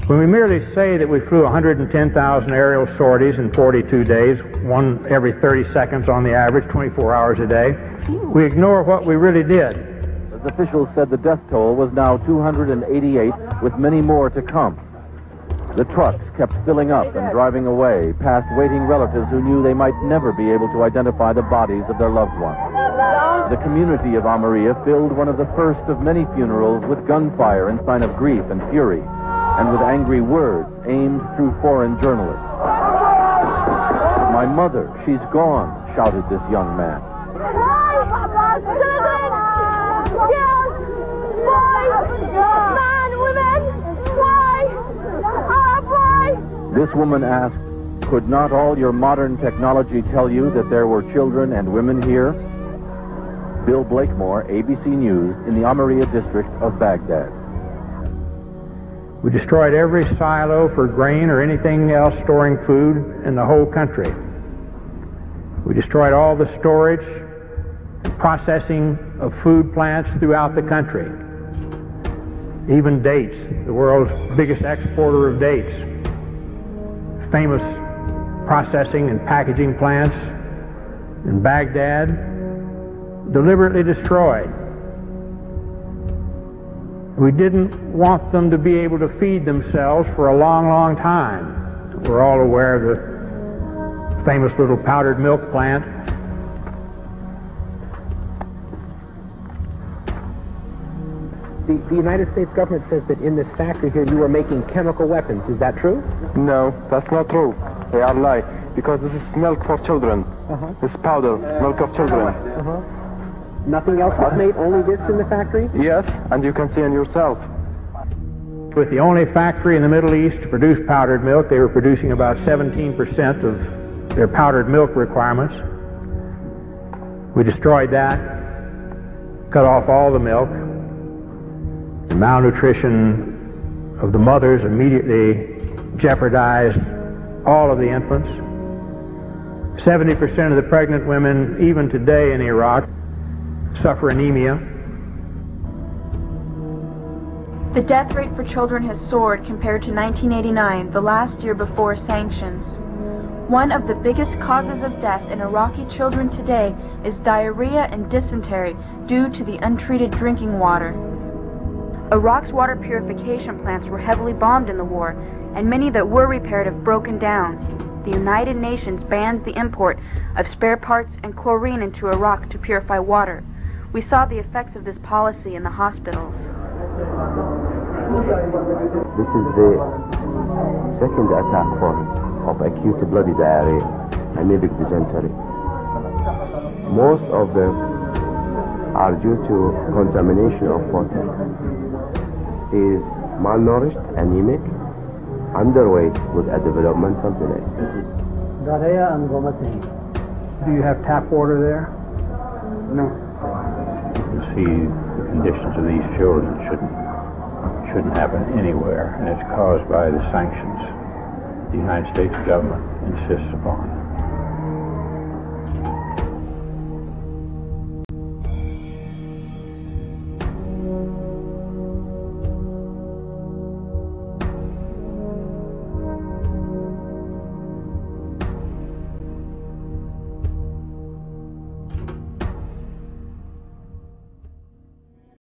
When we merely say that we flew 110,000 aerial sorties in 42 days, one every 30 seconds on the average, 24 hours a day, we ignore what we really did. As officials said, the death toll was now 288, with many more to come. The trucks kept filling up and driving away, past waiting relatives who knew they might never be able to identify the bodies of their loved ones. The community of Almeria filled one of the first of many funerals with gunfire in sign of grief and fury, and with angry words aimed through foreign journalists. "My mother, she's gone," shouted this young man. This woman asked, "Could not all your modern technology tell you that there were children and women here?" Bill Blakemore, ABC News, in the Almeria district of Baghdad. We destroyed every silo for grain or anything else storing food in the whole country. We destroyed all the storage and processing of food plants throughout the country. Even dates, the world's biggest exporter of dates. Famous processing and packaging plants in Baghdad, deliberately destroyed. We didn't want them to be able to feed themselves for a long, long time. We're all aware of the famous little powdered milk plant. The United States government says that in this factory here you were making chemical weapons. Is that true? No, that's not true. They are lying, because this is milk for children. This powder, milk of children. Nothing else was made, only this in the factory? Yes, and you can see it yourself. With the only factory in the Middle East to produce powdered milk, they were producing about 17% of their powdered milk requirements. We destroyed that, cut off all the milk. The malnutrition of the mothers immediately jeopardized all of the infants. 70% of the pregnant women, even today in Iraq, suffer anemia. The death rate for children has soared compared to 1989, the last year before sanctions. One of the biggest causes of death in Iraqi children today is diarrhea and dysentery due to the untreated drinking water. Iraq's water purification plants were heavily bombed in the war, and many that were repaired have broken down. The United Nations bans the import of spare parts and chlorine into Iraq to purify water. We saw the effects of this policy in the hospitals. This is the second attack form of acute bloody diarrhea, anemic dysentery. Most of them are due to contamination of water. He is malnourished, anemic, underweight with a developmental delay. Do you have tap water there? No. You see, the conditions of these children shouldn't happen anywhere, and it's caused by the sanctions the United States government insists upon.